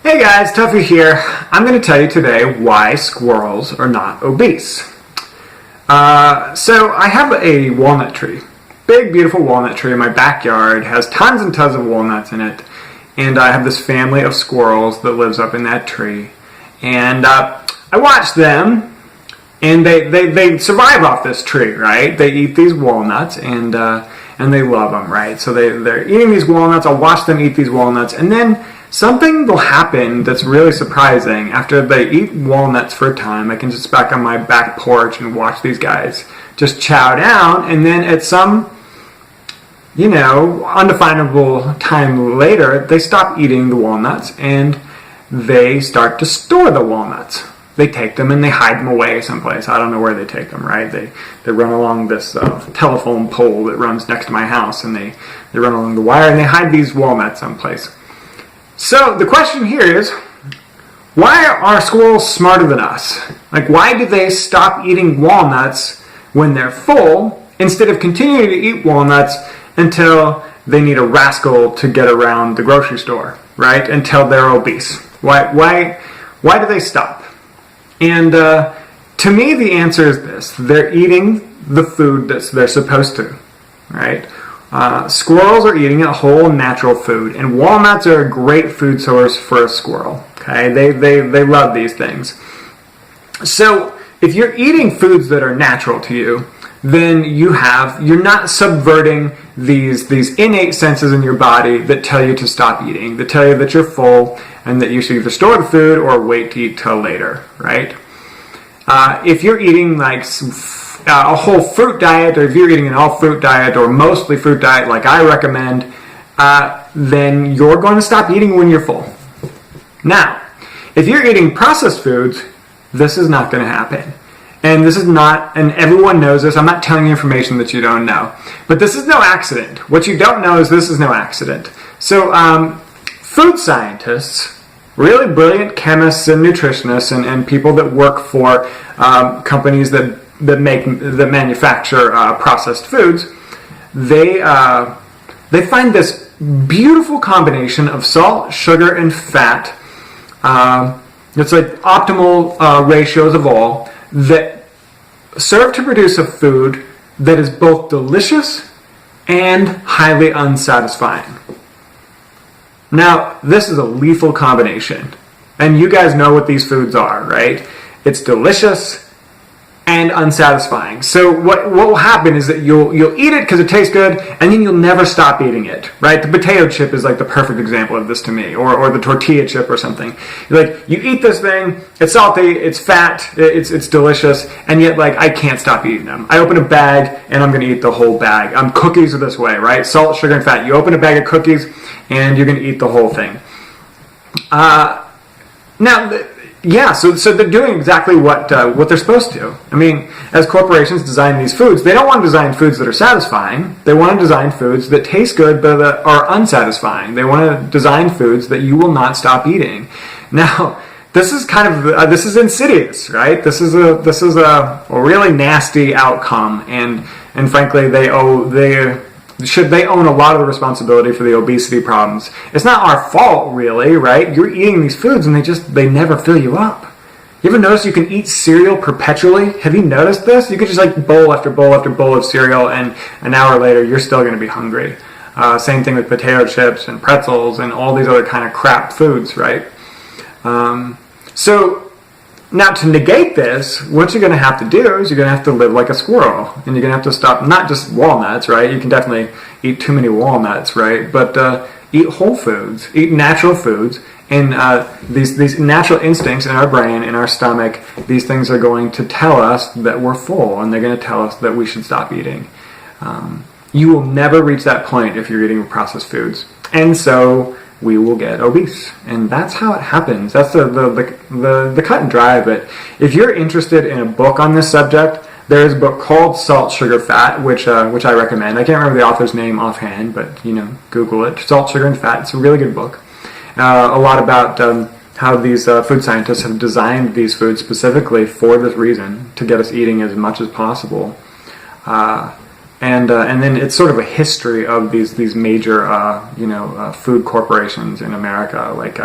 Hey guys, Tuffy here. I'm going to tell you today why squirrels are not obese. So I have a walnut tree. Big, beautiful walnut tree in my backyard. Has tons and tons of walnuts in it. And I have this family of squirrels that lives up in that tree. And I watch them, and they survive off this tree, right? They eat these walnuts, and they love them, right? So they're eating these walnuts. I'll watch them eat these walnuts, and then something will happen that's really surprising. After they eat walnuts for a time, I can just back on my back porch and watch these guys just chow down, and then at some, undefinable time later, they stop eating the walnuts and they start to store the walnuts. They take them and they hide them away someplace. I don't know where they take them, right? They run along this telephone pole that runs next to my house, and they run along the wire and they hide these walnuts someplace. So the question here is, why are squirrels smarter than us? Like, why do they stop eating walnuts when they're full instead of continuing to eat walnuts until they need a rascal to get around the grocery store, right? Until they're obese. Why do they stop? And to me, the answer is this: they're eating the food that they're supposed to, right? Squirrels are eating a whole natural food, and walnuts are a great food source for a squirrel. Okay, they love these things. So if you're eating foods that are natural to you, then you're not subverting these innate senses in your body that tell you to stop eating, that tell you that you're full and that you should either store the food or wait to eat till later, right? If you're eating like a whole fruit diet, or if you're eating an all fruit diet or mostly fruit diet like I recommend, then you're going to stop eating when you're full. Now, if you're eating processed foods, this is not going to happen. And this is not, and everyone knows this, I'm not telling you information that you don't know. But this is no accident. What you don't know is this is no accident. So food scientists, really brilliant chemists and nutritionists and people that work for companies that manufacture processed foods, they find this beautiful combination of salt, sugar, and fat. It's like optimal ratios of all that serve to produce a food that is both delicious and highly unsatisfying. Now, this is a lethal combination, and you guys know what these foods are, right? It's delicious and unsatisfying. So what will happen is that you'll eat it because it tastes good, and then you'll never stop eating it, right? The potato chip is like the perfect example of this to me, or the tortilla chip or something. Like, you eat this thing, it's salty, it's fat, it's delicious, and yet like I can't stop eating them. I open a bag and I'm going to eat the whole bag. Cookies are this way, right? Salt, sugar, and fat. You open a bag of cookies and you're going to eat the whole thing. So they're doing exactly what they're supposed to. I mean, as corporations design these foods, they don't want to design foods that are satisfying. They want to design foods that taste good but that are unsatisfying. They want to design foods that you will not stop eating. Now, this is kind of this is insidious, right? This is a really nasty outcome, and frankly, they own a lot of the responsibility for the obesity problems. It's not our fault, really, right? You're eating these foods and they never fill you up. You ever notice you can eat cereal perpetually? Have you noticed this? You could just like bowl after bowl after bowl of cereal, and an hour later you're still going to be hungry. Same thing with potato chips and pretzels and all these other kind of crap foods, right? So now, to negate this, what you're going to have to do is you're going to have to live like a squirrel, and you're going to have to stop, not just walnuts, right? You can definitely eat too many walnuts, right? But eat whole foods, eat natural foods, and these natural instincts in our brain, in our stomach, these things are going to tell us that we're full, and they're going to tell us that we should stop eating. You will never reach that point if you're eating processed foods, and so we will get obese, and that's how it happens. That's the cut and dry of it. If you're interested in a book on this subject, there is a book called Salt, Sugar, Fat, which I recommend. I can't remember the author's name offhand, but Google it. Salt, Sugar, and Fat. It's a really good book. A lot about how these food scientists have designed these foods specifically for this reason, to get us eating as much as possible. And then it's sort of a history of these major food corporations in America, like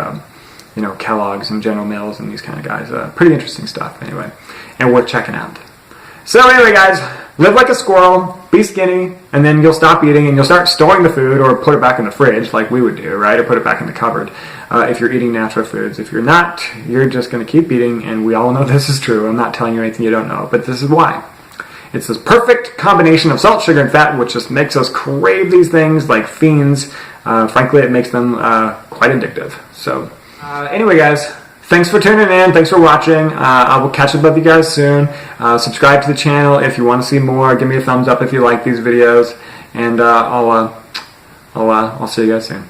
Kellogg's and General Mills and these kind of guys. Pretty interesting stuff anyway, and worth checking out. So anyway, guys, live like a squirrel, be skinny, and then you'll stop eating and you'll start storing the food or put it back in the fridge like we would do, right? Or put it back in the cupboard if you're eating natural foods. If you're not, you're just going to keep eating, and we all know this is true. I'm not telling you anything you don't know, but this is why. It's this perfect combination of salt, sugar, and fat, which just makes us crave these things like fiends. Frankly, it makes them quite addictive. So anyway, guys, thanks for tuning in. Thanks for watching. I will catch up with you guys soon. Subscribe to the channel if you want to see more. Give me a thumbs up if you like these videos, and I'll see you guys soon.